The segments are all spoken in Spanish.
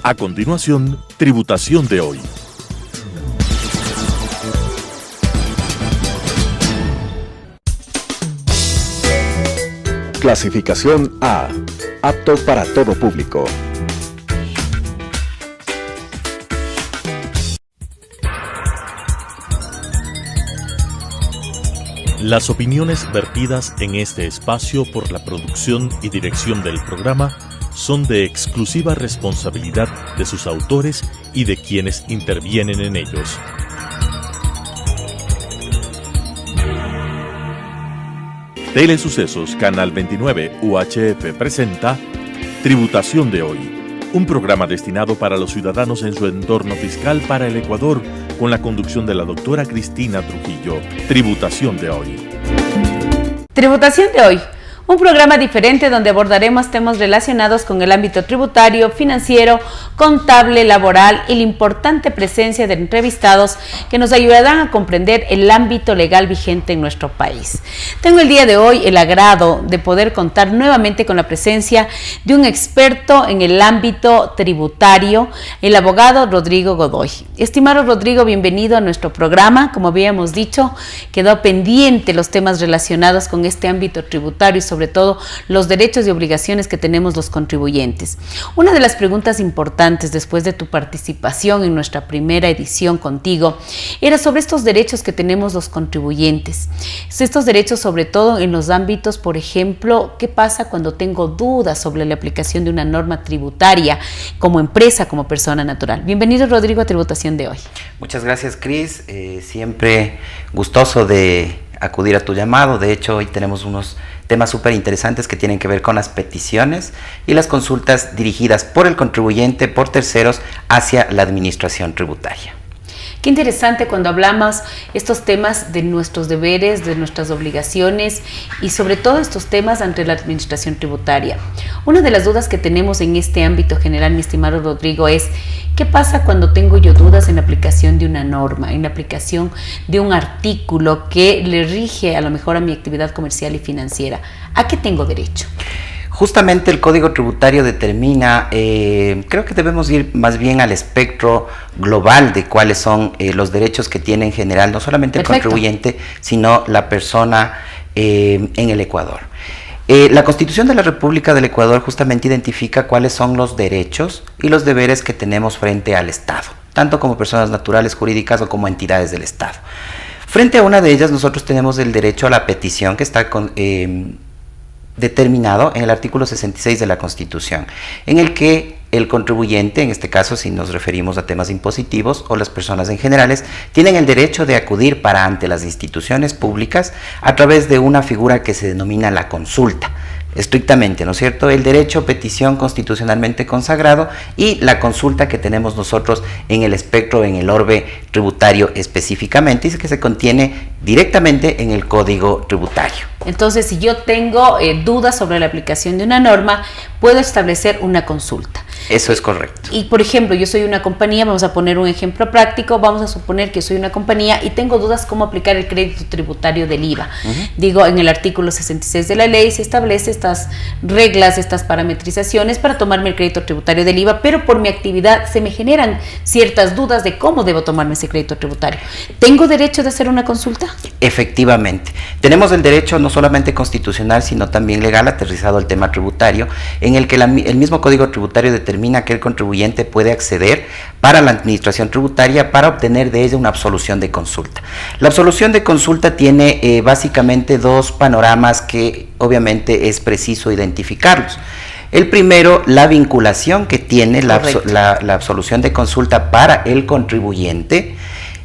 A continuación, Tributación de hoy. Clasificación A. Apto para todo público. Las opiniones vertidas en este espacio por la producción y dirección del programa son de exclusiva responsabilidad de sus autores y de quienes intervienen en ellos. Telesucesos Canal 29 UHF presenta Tributación de hoy, un programa destinado para los ciudadanos en su entorno fiscal para el Ecuador, con la conducción de la doctora Cristina Trujillo. Tributación de hoy. Tributación de hoy. Un programa diferente donde abordaremos temas relacionados con el ámbito tributario, financiero, contable, laboral y la importante presencia de entrevistados que nos ayudarán a comprender el ámbito legal vigente en nuestro país. Tengo el día de hoy el agrado de poder contar nuevamente con la presencia de un experto en el ámbito tributario, el abogado Rodrigo Godoy. Estimado Rodrigo, bienvenido a nuestro programa. Como habíamos dicho, quedó pendiente los temas relacionados con este ámbito tributario y sobre todo los derechos y obligaciones que tenemos los contribuyentes. Una de las preguntas importantes después de tu participación en nuestra primera edición contigo era sobre estos derechos que tenemos los contribuyentes. Estos derechos sobre todo en los ámbitos, por ejemplo, ¿qué pasa cuando tengo dudas sobre la aplicación de una norma tributaria como empresa, como persona natural? Bienvenido, Rodrigo, a Tributación de hoy. Muchas gracias, Cris. Siempre gustoso de acudir a tu llamado. De hecho, hoy tenemos unos temas súper interesantes que tienen que ver con las peticiones y las consultas dirigidas por el contribuyente, por terceros, hacia la administración tributaria. Qué interesante cuando hablamos estos temas de nuestros deberes, de nuestras obligaciones y sobre todo estos temas ante la administración tributaria. Una de las dudas que tenemos en este ámbito general, mi estimado Rodrigo, es ¿qué pasa cuando tengo yo dudas en la aplicación de una norma, en la aplicación de un artículo que le rige a lo mejor a mi actividad comercial y financiera? ¿A qué tengo derecho? Justamente el Código Tributario determina, creo que debemos ir más bien al espectro global de cuáles son los derechos que tiene en general, no solamente el contribuyente, sino la persona en el Ecuador. La Constitución de la República del Ecuador justamente identifica cuáles son los derechos y los deberes que tenemos frente al Estado, tanto como personas naturales, jurídicas o como entidades del Estado. Frente a una de ellas, nosotros tenemos el derecho a la petición que está determinado en el artículo 66 de la Constitución, en el que el contribuyente, en este caso si nos referimos a temas impositivos o las personas en generales, tienen el derecho de acudir para ante las instituciones públicas a través de una figura que se denomina la consulta. Estrictamente, ¿no es cierto? El derecho, petición constitucionalmente consagrado y la consulta que tenemos nosotros en el espectro, en el orbe tributario específicamente, y que se contiene directamente en el Código Tributario. Entonces, si yo tengo dudas sobre la aplicación de una norma, puedo establecer una consulta. Eso es correcto. Y, por ejemplo, yo soy una compañía, vamos a poner un ejemplo práctico, vamos a suponer que soy una compañía y tengo dudas cómo aplicar el crédito tributario del IVA. Digo, en el artículo 66 de la ley se establece estas reglas, estas parametrizaciones para tomarme el crédito tributario del IVA, pero por mi actividad se me generan ciertas dudas de cómo debo tomarme ese crédito tributario. ¿Tengo derecho de hacer una consulta? Efectivamente. Tenemos el derecho no solamente constitucional, sino también legal, aterrizado al tema tributario, en el que el mismo Código Tributario determina que el contribuyente puede acceder para la administración tributaria para obtener de ella una absolución de consulta. La absolución de consulta tiene básicamente dos panoramas que obviamente es preciso identificarlos. El primero, la vinculación que tiene la absolución de consulta para el contribuyente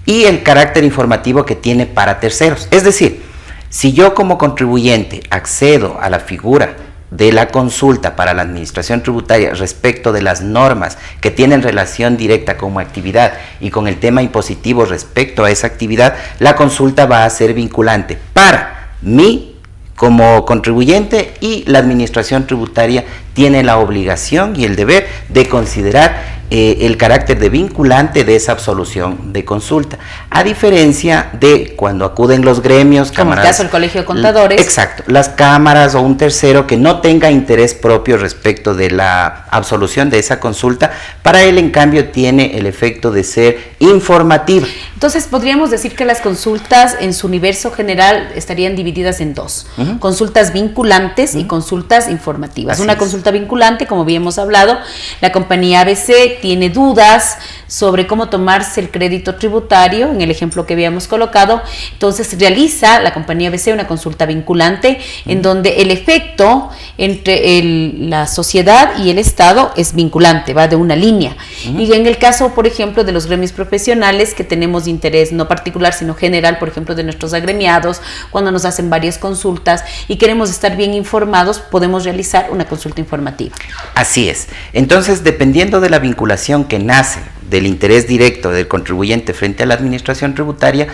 y el carácter informativo que tiene para terceros. Es decir, si yo como contribuyente accedo a la figura de la consulta para la administración tributaria respecto de las normas que tienen relación directa con mi actividad y con el tema impositivo respecto a esa actividad, la consulta va a ser vinculante para mí como contribuyente, y la administración tributaria tiene la obligación y el deber de considerar el carácter de vinculante de esa absolución de consulta, a diferencia de cuando acuden los gremios, como el caso del Colegio de Contadores. Exacto, las cámaras o un tercero que no tenga interés propio respecto de la absolución de esa consulta, para él en cambio tiene el efecto de ser informativa. Entonces podríamos decir que las consultas en su universo general estarían divididas en dos: consultas vinculantes y consultas informativas. Así Una es. consulta vinculante, como habíamos hablado, la compañía ABC tiene dudas sobre cómo tomarse el crédito tributario, en el ejemplo que habíamos colocado. Entonces realiza la compañía ABC una consulta vinculante en donde el efecto entre la sociedad y el Estado es vinculante, va de una línea. Y en el caso, por ejemplo, de los gremios profesionales, que tenemos interés no particular sino general, por ejemplo, de nuestros agremiados, cuando nos hacen varias consultas y queremos estar bien informados, podemos realizar una consulta informativa. Así es. Entonces, dependiendo de la vinculación que nace del interés directo del contribuyente frente a la administración tributaria,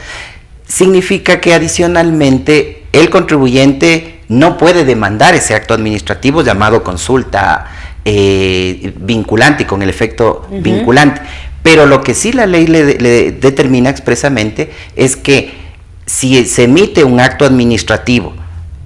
significa que adicionalmente el contribuyente no puede demandar ese acto administrativo llamado consulta vinculante y con el efecto vinculante. Pero lo que sí la ley le determina expresamente es que si se emite un acto administrativo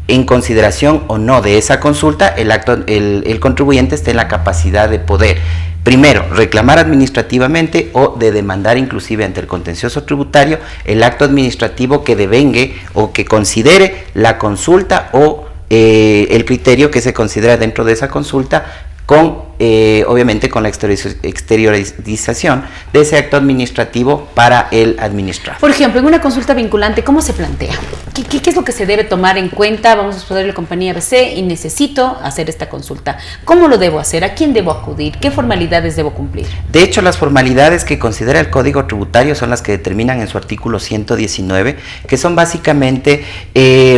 en consideración o no de esa consulta, el contribuyente está en la capacidad de poder, primero, reclamar administrativamente o de demandar inclusive ante el contencioso tributario el acto administrativo que devengue o que considere la consulta o el criterio que se considera dentro de esa consulta, obviamente con la exteriorización de ese acto administrativo para el administrado. Por ejemplo, en una consulta vinculante, ¿cómo se plantea? ¿Qué es lo que se debe tomar en cuenta? Vamos a exponer la compañía ABC y necesito hacer esta consulta. ¿Cómo lo debo hacer? ¿A quién debo acudir? ¿Qué formalidades debo cumplir? De hecho, las formalidades que considera el Código Tributario son las que determinan en su artículo 119, que son básicamente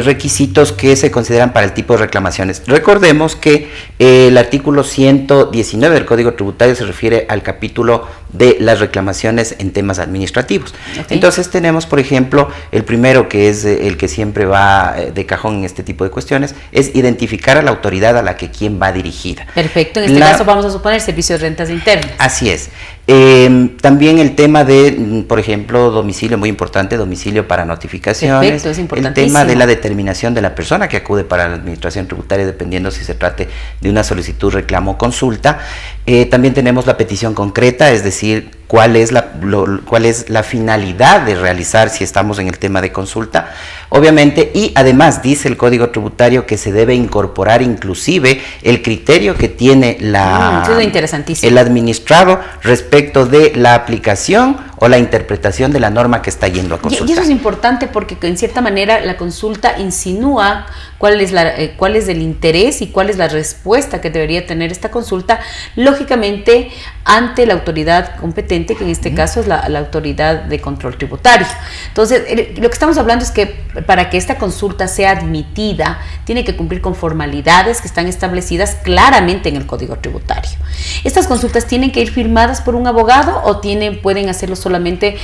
requisitos que se consideran para el tipo de reclamaciones. Recordemos que el artículo 119 del Código Tributario se refiere al capítulo de las reclamaciones en temas administrativos. Okay. Entonces tenemos, por ejemplo, el primero, que es el que siempre va de cajón en este tipo de cuestiones, es identificar a la autoridad a la que quien va dirigida. Perfecto, en este caso vamos a suponer Servicio de Rentas Internas. Así es. También el tema de, por ejemplo, domicilio, muy importante, domicilio para notificaciones. Perfecto, es el importantísimo. tema de la determinación de la persona que acude para la administración tributaria, dependiendo si se trate de una solicitud, reclamo o consulta. También tenemos la petición concreta, es decir, cuál es la finalidad de realizar si estamos en el tema de consulta, obviamente, y además dice el Código Tributario que se debe incorporar inclusive el criterio que tiene el administrado respecto de la aplicación o la interpretación de la norma que está yendo a consultar. Y eso es importante porque en cierta manera la consulta insinúa cuál es el interés y cuál es la respuesta que debería tener esta consulta, lógicamente ante la autoridad competente, que en este caso es la autoridad de control tributario. Entonces, lo que estamos hablando es que para que esta consulta sea admitida, tiene que cumplir con formalidades que están establecidas claramente en el Código Tributario. ¿Estas consultas tienen que ir firmadas por un abogado o pueden hacerlo solamente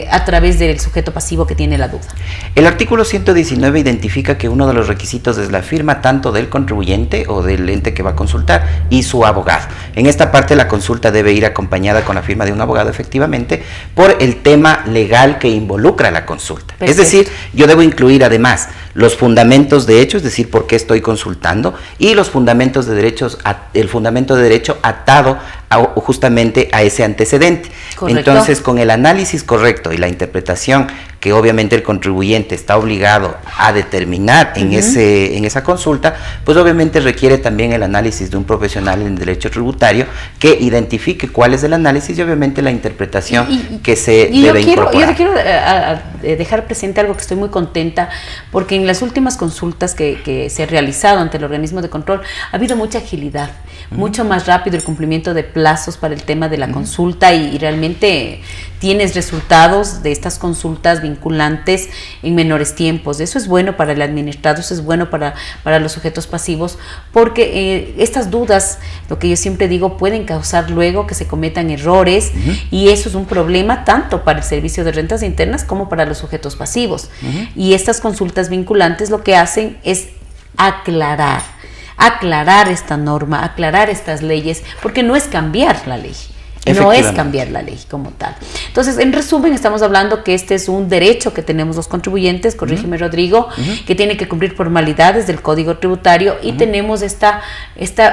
a través del sujeto pasivo que tiene la duda? El artículo 119 identifica que uno de los requisitos es la firma tanto del contribuyente o del ente que va a consultar y su abogado. En esta parte la consulta debe ir acompañada con la firma de un abogado, efectivamente, por el tema legal que involucra la consulta. Perfecto. Es decir, yo debo incluir además los fundamentos de hecho, es decir, por qué estoy consultando, y los fundamentos de derechos, el fundamento de derecho atado justamente a ese antecedente. Correcto. Entonces, con el análisis correcto y la interpretación que obviamente el contribuyente está obligado a determinar en esa consulta, pues obviamente requiere también el análisis de un profesional en derecho tributario que identifique cuál es el análisis y obviamente la interpretación que se debe incorporar. Yo quiero dejar presente algo que estoy muy contenta, porque en las últimas consultas que se ha realizado ante el organismo de control ha habido mucha agilidad, mucho más rápido el cumplimiento de plazos para el tema de la consulta y realmente tienes resultados de estas consultas vinculantes en menores tiempos. Eso es bueno para el administrado, eso es bueno para los sujetos pasivos, porque estas dudas, lo que yo siempre digo, pueden causar luego que se cometan errores y eso es un problema tanto para el Servicio de Rentas Internas como para los sujetos pasivos. Y estas consultas vinculantes lo que hacen es aclarar esta norma, aclarar estas leyes, porque no es cambiar la ley. No es cambiar la ley como tal. Entonces, en resumen, estamos hablando que este es un derecho que tenemos los contribuyentes, corrígeme Rodrigo, que tiene que cumplir formalidades del Código Tributario y tenemos esta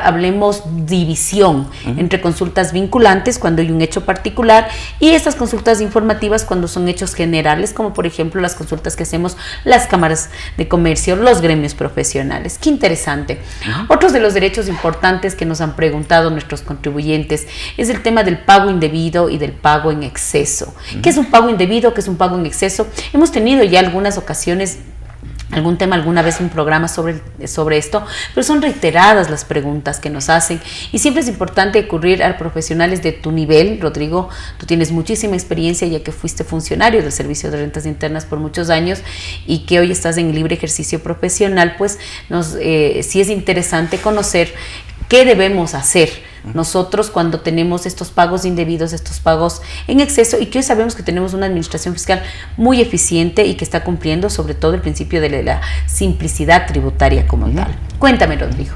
hablemos, división entre consultas vinculantes cuando hay un hecho particular y estas consultas informativas cuando son hechos generales, como por ejemplo las consultas que hacemos las cámaras de comercio, los gremios profesionales. Qué interesante. Otros de los derechos importantes que nos han preguntado nuestros contribuyentes es el tema del pago indebido y del pago en exceso. ¿Qué es un pago indebido? ¿Qué es un pago en exceso? Hemos tenido ya algunas ocasiones algún tema, alguna vez un programa sobre esto, pero son reiteradas las preguntas que nos hacen y siempre es importante recurrir a profesionales de tu nivel. Rodrigo, tú tienes muchísima experiencia ya que fuiste funcionario del Servicio de Rentas Internas por muchos años y que hoy estás en libre ejercicio profesional, pues sí es interesante conocer qué debemos hacer nosotros cuando tenemos estos pagos indebidos, estos pagos en exceso y que hoy sabemos que tenemos una administración fiscal muy eficiente y que está cumpliendo sobre todo el principio de la simplicidad tributaria como tal. Cuéntame, Rodrigo.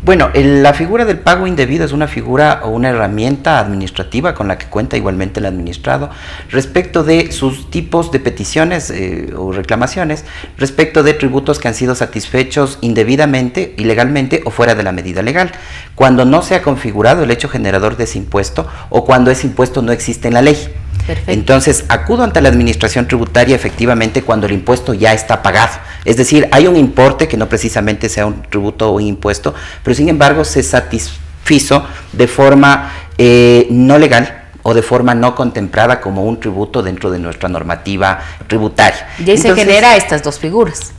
Bueno, la figura del pago indebido es una figura o una herramienta administrativa con la que cuenta igualmente el administrado respecto de sus tipos de peticiones o reclamaciones respecto de tributos que han sido satisfechos indebidamente, ilegalmente o fuera de la medida legal, cuando no se ha configurado el hecho generador de ese impuesto o cuando ese impuesto no existe en la ley. Perfecto. Entonces, acudo ante la administración tributaria efectivamente cuando el impuesto ya está pagado. Es decir, hay un importe que no precisamente sea un tributo o un impuesto, pero sin embargo se satisfizo de forma no legal o de forma no contemplada como un tributo dentro de nuestra normativa tributaria. Y ahí se genera estas dos figuras.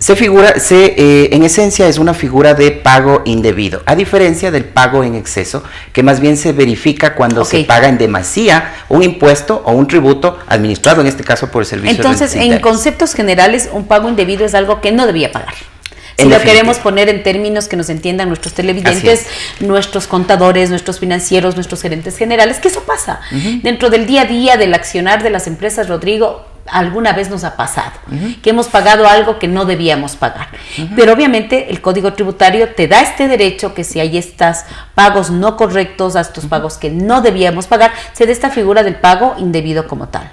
En esencia es una figura de pago indebido, a diferencia del pago en exceso, que más bien se verifica cuando se paga en demasía un impuesto o un tributo administrado, en este caso por el Servicio de Rentas Internas. Entonces, en conceptos generales, un pago indebido es algo que no debía pagar. Si lo queremos poner en términos que nos entiendan nuestros televidentes, nuestros contadores, nuestros financieros, nuestros gerentes generales, que eso pasa. Dentro del día a día del accionar de las empresas, Rodrigo, alguna vez nos ha pasado, que hemos pagado algo que no debíamos pagar. Pero obviamente el Código Tributario te da este derecho que si hay estos pagos no correctos, a estos pagos que no debíamos pagar, se da esta figura del pago indebido como tal.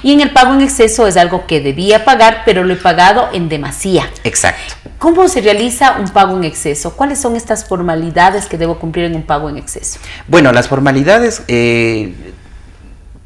Y en el pago en exceso es algo que debía pagar, pero lo he pagado en demasía. Exacto. ¿Cómo se realiza un pago en exceso? ¿Cuáles son estas formalidades que debo cumplir en un pago en exceso? Bueno, las formalidades,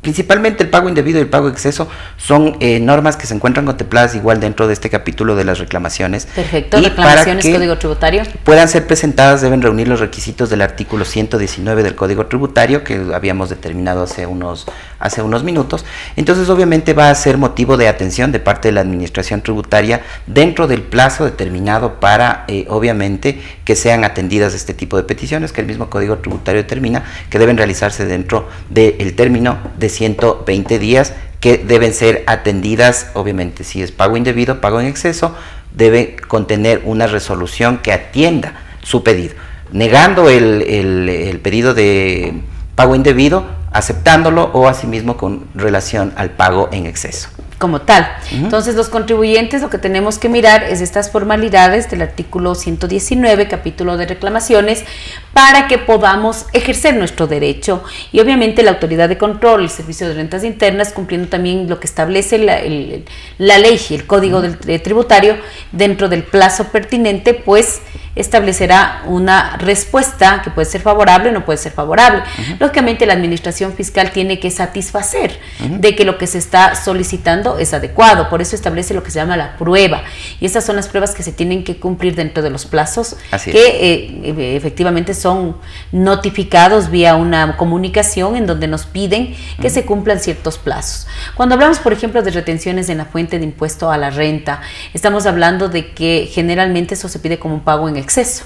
principalmente el pago indebido y el pago en exceso, son normas que se encuentran contempladas igual dentro de este capítulo de las reclamaciones. Perfecto, reclamaciones, Código Tributario. Puedan ser presentadas, deben reunir los requisitos del artículo 119 del Código Tributario, que habíamos determinado hace unos minutos. Entonces, obviamente va a ser motivo de atención de parte de la Administración Tributaria dentro del plazo determinado para, obviamente, que sean atendidas este tipo de peticiones, que el mismo Código Tributario determina que deben realizarse dentro del término de 120 días, que deben ser atendidas. Obviamente, si es pago indebido, pago en exceso, debe contener una resolución que atienda su pedido, negando el pedido de pago indebido, aceptándolo o asimismo con relación al pago en exceso. Como tal. Entonces, los contribuyentes lo que tenemos que mirar es estas formalidades del artículo 119, capítulo de reclamaciones, para que podamos ejercer nuestro derecho y obviamente la autoridad de control, el Servicio de Rentas Internas, cumpliendo también lo que establece la ley y el Código Tributario, dentro del plazo pertinente, pues establecerá una respuesta que puede ser favorable o no puede ser favorable. Lógicamente, la administración fiscal tiene que satisfacer de que lo que se está solicitando es adecuado, por eso establece lo que se llama la prueba, y esas son las pruebas que se tienen que cumplir dentro de los plazos que efectivamente son notificados vía una comunicación en donde nos piden que se cumplan ciertos plazos. Cuando hablamos, por ejemplo, de retenciones en la fuente de impuesto a la renta, estamos hablando de que generalmente eso se pide como un pago en exceso.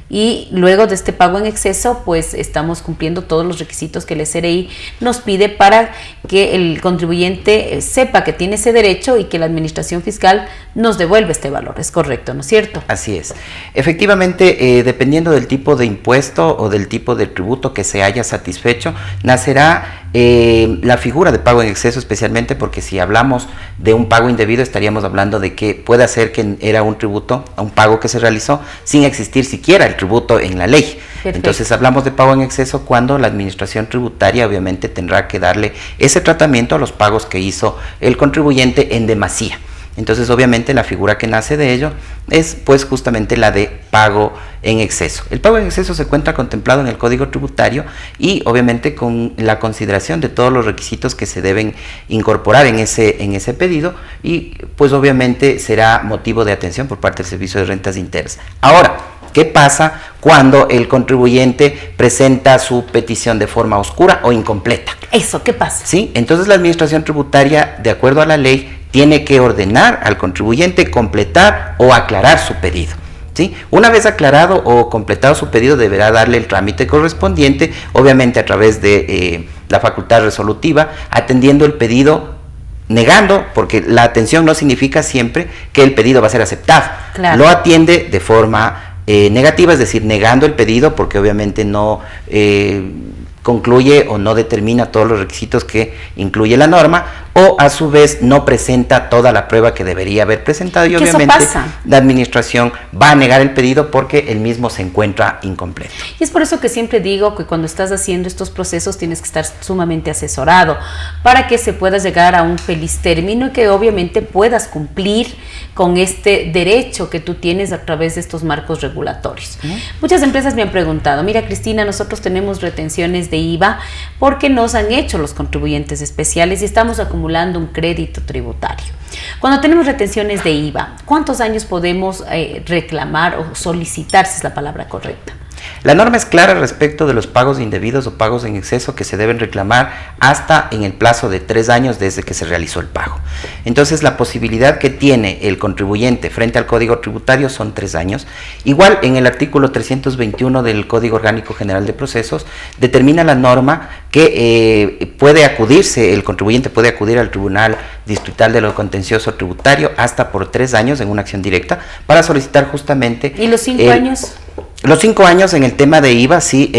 Y luego de este pago en exceso, pues estamos cumpliendo todos los requisitos que el SRI nos pide para que el contribuyente sepa que tiene ese derecho y que la administración fiscal nos devuelve este valor. ¿Es correcto, no es cierto? Así es. Efectivamente, dependiendo del tipo de impuesto o del tipo de tributo que se haya satisfecho, nacerá la figura de pago en exceso, especialmente porque si hablamos de un pago indebido estaríamos hablando de que puede ser que era un tributo, un pago que se realizó sin existir siquiera el tributo en la ley. Perfecto. Entonces hablamos de pago en exceso cuando la administración tributaria obviamente tendrá que darle ese tratamiento a los pagos que hizo el contribuyente en demasía. Entonces obviamente la figura que nace de ello es pues justamente la de pago en exceso. El pago en exceso se encuentra contemplado en el Código Tributario y obviamente con la consideración de todos los requisitos que se deben incorporar en ese pedido y pues obviamente será motivo de atención por parte del Servicio de Rentas Internas. Ahora, ¿qué pasa cuando el contribuyente presenta su petición de forma oscura o incompleta? Eso, ¿qué pasa? Sí, entonces la administración tributaria, de acuerdo a la ley, tiene que ordenar al contribuyente completar o aclarar su pedido. ¿Sí? Una vez aclarado o completado su pedido, deberá darle el trámite correspondiente, obviamente a través de la facultad resolutiva, atendiendo el pedido, negando, porque la atención no significa siempre que el pedido va a ser aceptado. Claro. Lo atiende de forma negativa, es decir, negando el pedido porque obviamente no concluye o no determina todos los requisitos que incluye la norma, o a su vez no presenta toda la prueba que debería haber presentado y obviamente la administración va a negar el pedido porque el mismo se encuentra incompleto. Y es por eso que siempre digo que cuando estás haciendo estos procesos tienes que estar sumamente asesorado para que se pueda llegar a un feliz término y que obviamente puedas cumplir con este derecho que tú tienes a través de estos marcos regulatorios. Muchas empresas me han preguntado, mira Cristina, nosotros tenemos retenciones de IVA porque nos han hecho los contribuyentes especiales y estamos acumulando un crédito tributario. Cuando tenemos retenciones de IVA, ¿cuántos años podemos reclamar o solicitar, si es la palabra correcta? La norma es clara respecto de los pagos indebidos o pagos en exceso que se deben reclamar hasta en el plazo de 3 años desde que se realizó el pago. Entonces la posibilidad que tiene el contribuyente frente al Código Tributario son 3 años. Igual en el artículo 321 del Código Orgánico General de Procesos determina la norma que puede acudirse, el contribuyente puede acudir al Tribunal Distrital de lo Contencioso Tributario hasta por 3 años en una acción directa para solicitar justamente... ¿Y los 5 años? Los 5 años en el tema de IVA sí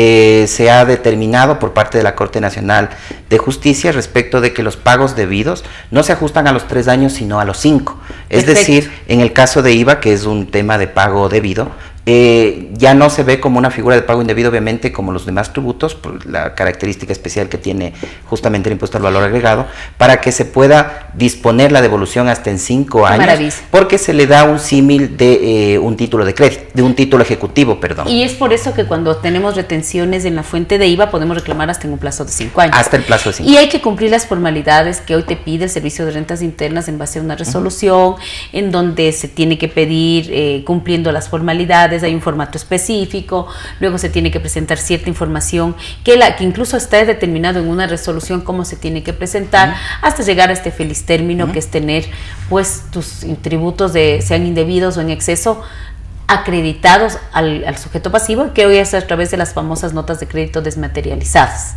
se ha determinado por parte de la Corte Nacional de Justicia respecto de que los pagos debidos no se ajustan a los 3 años sino a los 5. Es decir, en el caso de IVA, que es un tema de pago debido, ya no se ve como una figura de pago indebido, obviamente, como los demás tributos, por la característica especial que tiene justamente el impuesto al valor agregado, para que se pueda disponer la devolución hasta en 5 años, maravilla, porque se le da un símil de un título de crédito, de un título ejecutivo, perdón. Y es por eso que cuando tenemos retenciones en la fuente de IVA podemos reclamar hasta en un plazo de 5 años. Hasta el plazo de 5 años. Y hay que cumplir las formalidades que hoy te pide el Servicio de Rentas Internas en base a una resolución, en donde se tiene que pedir cumpliendo las formalidades. Hay un formato específico, luego se tiene que presentar cierta información que incluso está determinado en una resolución cómo se tiene que presentar, hasta llegar a este feliz término que es tener pues tus tributos sean indebidos o en exceso acreditados al sujeto pasivo, que hoy es a través de las famosas notas de crédito desmaterializadas,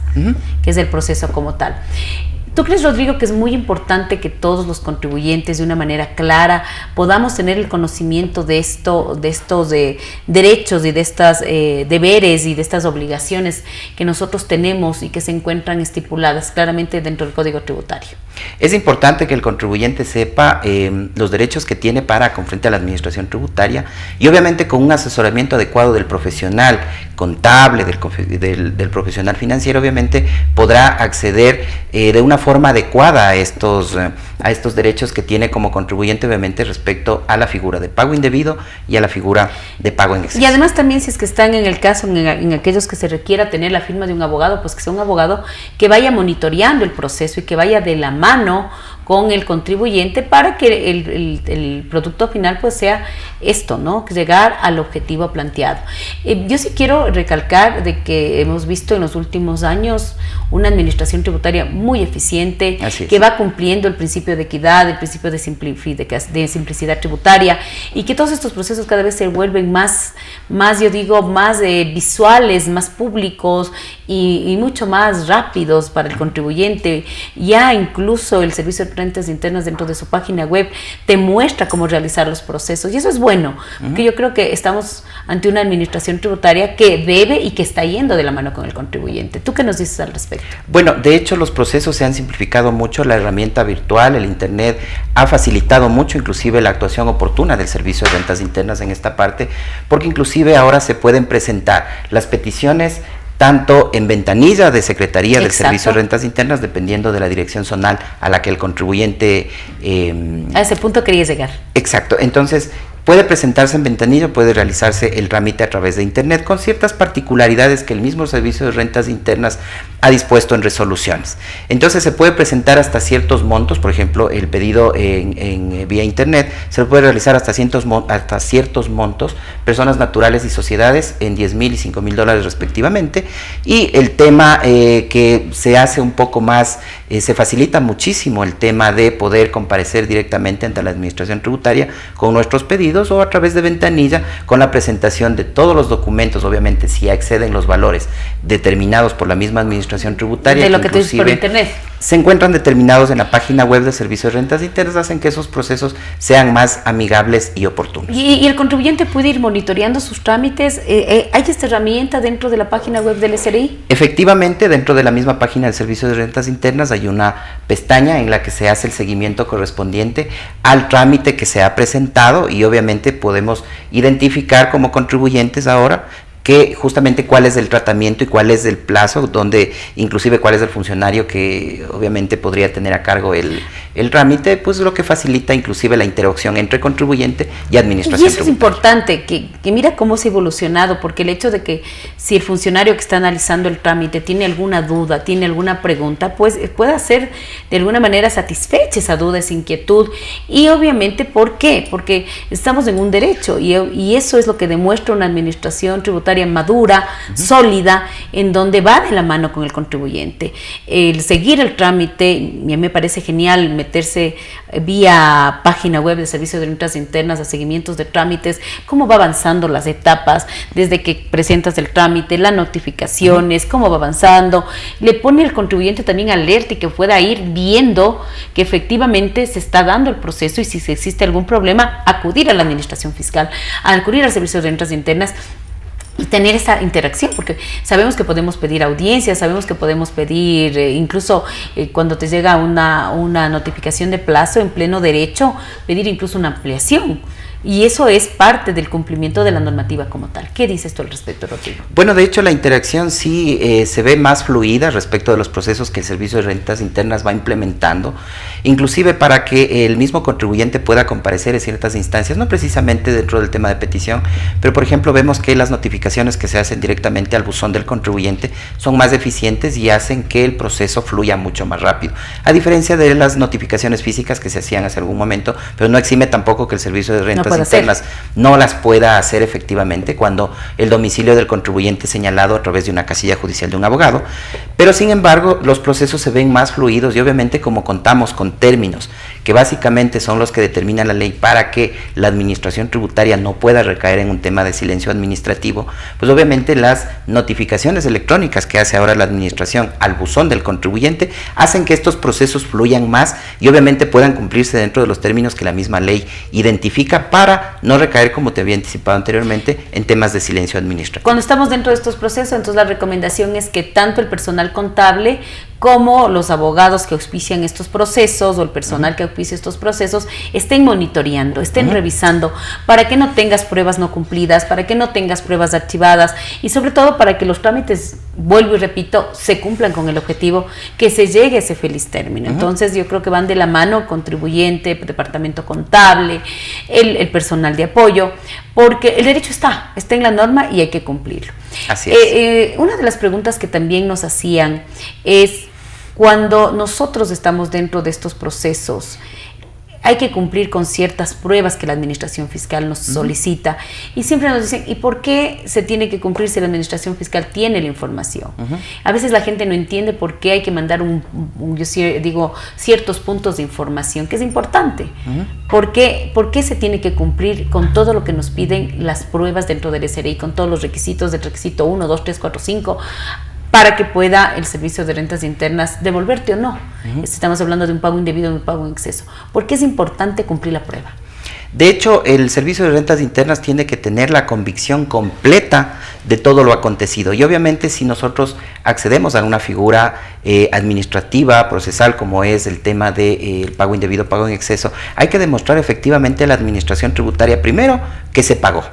que es el proceso como tal. ¿Tú crees, Rodrigo, que es muy importante que todos los contribuyentes de una manera clara podamos tener el conocimiento de estos derechos y de estos deberes y de estas obligaciones que nosotros tenemos y que se encuentran estipuladas claramente dentro del Código Tributario? Es importante que el contribuyente sepa los derechos que tiene para con frente a la administración tributaria y obviamente con un asesoramiento adecuado del profesional contable, del profesional financiero, obviamente podrá acceder de una forma adecuada a estos derechos que tiene como contribuyente, obviamente respecto a la figura de pago indebido y a la figura de pago en exceso. Y además también, si es que están en el caso, en aquellos que se requiera tener la firma de un abogado, pues que sea un abogado que vaya monitoreando el proceso y que vaya de la mano con el contribuyente para que el producto final pues sea esto, ¿no? Llegar al objetivo planteado. Yo sí quiero recalcar de que hemos visto en los últimos años una administración tributaria muy eficiente, que va cumpliendo el principio de equidad, el principio de simplicidad tributaria, y que todos estos procesos cada vez se vuelven más visuales, más públicos y mucho más rápidos para el contribuyente. Ya incluso el Servicio Rentas Internas dentro de su página web te muestra cómo realizar los procesos, y eso es bueno, porque yo creo que estamos ante una administración tributaria que debe y que está yendo de la mano con el contribuyente. ¿Tú qué nos dices al respecto? Bueno, de hecho los procesos se han simplificado mucho, la herramienta virtual, el internet ha facilitado mucho inclusive la actuación oportuna del Servicio de Rentas Internas en esta parte, porque inclusive ahora se pueden presentar las peticiones tanto en ventanilla de Secretaría del Servicio de Rentas Internas, dependiendo de la dirección zonal a la que el contribuyente... a ese punto quería llegar. Exacto, entonces puede presentarse en ventanilla, puede realizarse el trámite a través de internet con ciertas particularidades que el mismo Servicio de Rentas Internas ha dispuesto en resoluciones. Entonces se puede presentar hasta ciertos montos, por ejemplo, el pedido vía internet se lo puede realizar hasta ciertos montos, personas naturales y sociedades en $10,000 y $5,000 respectivamente, y el tema que se hace un poco más, se facilita muchísimo el tema de poder comparecer directamente ante la administración tributaria con nuestros pedidos o a través de ventanilla con la presentación de todos los documentos, obviamente si exceden los valores determinados por la misma administración tributaria, de lo que tú dices por internet, se encuentran determinados en la página web del Servicio de Rentas Internas, hacen que esos procesos sean más amigables y oportunos. ¿Y el contribuyente puede ir monitoreando sus trámites? ¿Hay esta herramienta dentro de la página web del SRI? Efectivamente, dentro de la misma página del Servicio de Rentas Internas hay una pestaña en la que se hace el seguimiento correspondiente al trámite que se ha presentado, y obviamente podemos identificar como contribuyentes ahora que justamente cuál es el tratamiento y cuál es el plazo, donde inclusive cuál es el funcionario que obviamente podría tener a cargo el trámite, pues lo que facilita inclusive la interacción entre contribuyente y administración. Y eso es importante, que mira cómo se ha evolucionado, porque el hecho de que si el funcionario que está analizando el trámite tiene alguna duda, tiene alguna pregunta, pues pueda ser de alguna manera satisfecha esa duda, esa inquietud, y obviamente, ¿por qué? Porque estamos en un derecho, y eso es lo que demuestra una administración tributaria madura, sólida, en donde va de la mano con el contribuyente. El seguir el trámite, a mí me parece genial meterse vía página web del Servicio de Rentas Internas a seguimientos de trámites, cómo va avanzando las etapas, desde que presentas el trámite, las notificaciones, cómo va avanzando, le pone al contribuyente también alerta y que pueda ir viendo que efectivamente se está dando el proceso, y si existe algún problema, acudir a la administración fiscal, acudir al Servicio de Rentas Internas y tener esa interacción, porque sabemos que podemos pedir audiencias, sabemos que podemos pedir, incluso cuando te llega una notificación de plazo en pleno derecho, pedir incluso una ampliación. Y eso es parte del cumplimiento de la normativa como tal. ¿Qué dices tú al respecto, Rodrigo? Bueno, de hecho la interacción sí se ve más fluida respecto de los procesos que el Servicio de Rentas Internas va implementando, inclusive para que el mismo contribuyente pueda comparecer en ciertas instancias, no precisamente dentro del tema de petición, pero por ejemplo vemos que las notificaciones que se hacen directamente al buzón del contribuyente son más eficientes y hacen que el proceso fluya mucho más rápido, a diferencia de las notificaciones físicas que se hacían hace algún momento, pero no exime tampoco que el Servicio de Rentas Internas no las pueda hacer efectivamente cuando el domicilio del contribuyente es señalado a través de una casilla judicial de un abogado, pero sin embargo los procesos se ven más fluidos, y obviamente como contamos con términos que básicamente son los que determinan la ley para que la administración tributaria no pueda recaer en un tema de silencio administrativo, pues obviamente las notificaciones electrónicas que hace ahora la administración al buzón del contribuyente hacen que estos procesos fluyan más y obviamente puedan cumplirse dentro de los términos que la misma ley identifica, para no recaer, como te había anticipado anteriormente, en temas de silencio administrativo. Cuando estamos dentro de estos procesos, entonces la recomendación es que tanto el personal contable como los abogados que auspician estos procesos o el personal que auspicia estos procesos estén monitoreando, estén revisando, para que no tengas pruebas no cumplidas, para que no tengas pruebas archivadas, y sobre todo para que los trámites, vuelvo y repito, se cumplan con el objetivo, que se llegue a ese feliz término. Entonces yo creo que van de la mano contribuyente, departamento contable, el personal de apoyo, porque el derecho está en la norma y hay que cumplirlo. Así es. Una de las preguntas que también nos hacían es, cuando nosotros estamos dentro de estos procesos, hay que cumplir con ciertas pruebas que la administración fiscal nos solicita, y siempre nos dicen, ¿y por qué se tiene que cumplir si la administración fiscal tiene la información? A veces la gente no entiende por qué hay que mandar ciertos puntos de información, que es importante. ¿Por qué se tiene que cumplir con todo lo que nos piden las pruebas dentro del SRI, con todos los requisitos del requisito 1, 2, 3, 4, 5? para que pueda el Servicio de Rentas Internas devolverte o no. Estamos hablando de un pago indebido o un pago en exceso. ¿Por qué es importante cumplir la prueba? De hecho, el Servicio de Rentas Internas tiene que tener la convicción completa de todo lo acontecido. Y obviamente si nosotros accedemos a una figura administrativa, procesal, como es el tema del pago indebido, pago en exceso, hay que demostrar efectivamente a la administración tributaria, primero, que se pagó.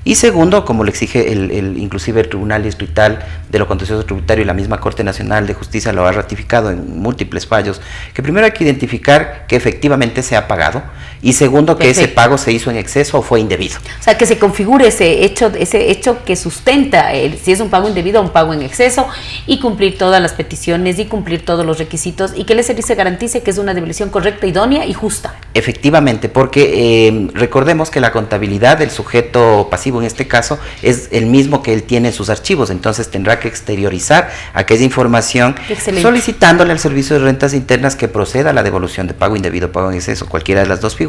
Y segundo, como le exige inclusive el Tribunal Distrital de lo Contencioso Tributario y la misma Corte Nacional de Justicia lo ha ratificado en múltiples fallos, que primero hay que identificar que efectivamente se ha pagado y segundo, que ese pago se hizo en exceso o fue indebido. O sea, que se configure ese hecho que sustenta si es un pago indebido o un pago en exceso, y cumplir todas las peticiones y cumplir todos los requisitos, y que el SRI se garantice que es una devolución correcta, idónea y justa. Efectivamente, porque recordemos que la contabilidad del sujeto pasivo en este caso es el mismo que él tiene en sus archivos, entonces tendrá que exteriorizar aquella información solicitándole al Servicio de Rentas Internas que proceda a la devolución de pago indebido, pago en exceso, cualquiera de las dos figuras,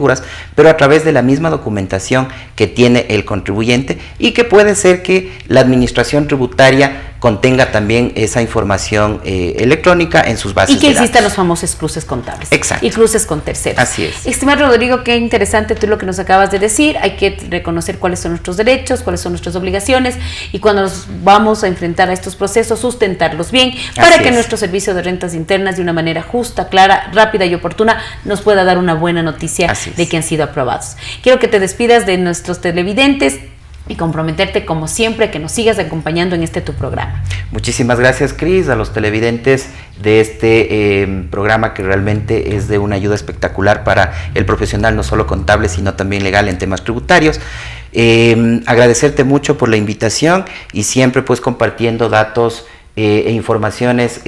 pero a través de la misma documentación que tiene el contribuyente, y que puede ser que la administración tributaria contenga también esa información electrónica en sus bases de datos. Y que existan los famosos cruces contables. Exacto. Y cruces con terceros. Así es. Estimado Rodrigo, qué interesante tú lo que nos acabas de decir. Hay que reconocer cuáles son nuestros derechos, cuáles son nuestras obligaciones, y cuando nos vamos a enfrentar a estos procesos, sustentarlos bien, para que nuestro Servicio de Rentas Internas, de una manera justa, clara, rápida y oportuna, nos pueda dar una buena noticia de que han sido aprobados. Quiero que te despidas de nuestros televidentes y comprometerte, como siempre, que nos sigas acompañando en tu programa. Muchísimas gracias, Cris, a los televidentes de este programa, que realmente es de una ayuda espectacular para el profesional, no solo contable, sino también legal en temas tributarios. Agradecerte mucho por la invitación y siempre pues compartiendo datos e informaciones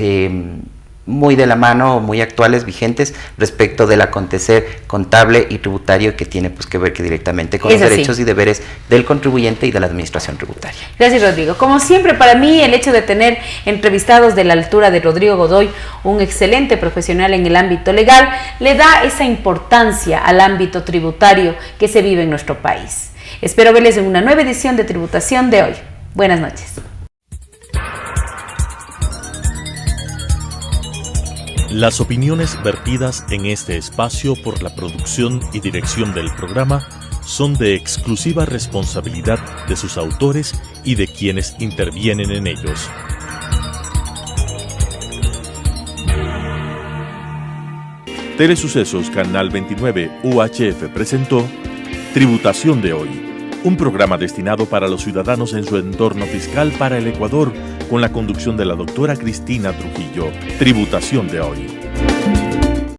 muy de la mano, muy actuales, vigentes, respecto del acontecer contable y tributario, que tiene pues que ver directamente con los derechos y deberes del contribuyente y de la administración tributaria. Gracias, Rodrigo. Como siempre, para mí el hecho de tener entrevistados de la altura de Rodrigo Godoy, un excelente profesional en el ámbito legal, le da esa importancia al ámbito tributario que se vive en nuestro país. Espero verles en una nueva edición de Tributación de hoy. Buenas noches. Las opiniones vertidas en este espacio por la producción y dirección del programa son de exclusiva responsabilidad de sus autores y de quienes intervienen en ellos. Telesucesos Canal 29 UHF presentó Tributación de hoy, un programa destinado para los ciudadanos en su entorno fiscal para el Ecuador, con la conducción de la doctora Cristina Trujillo. Tributación de hoy.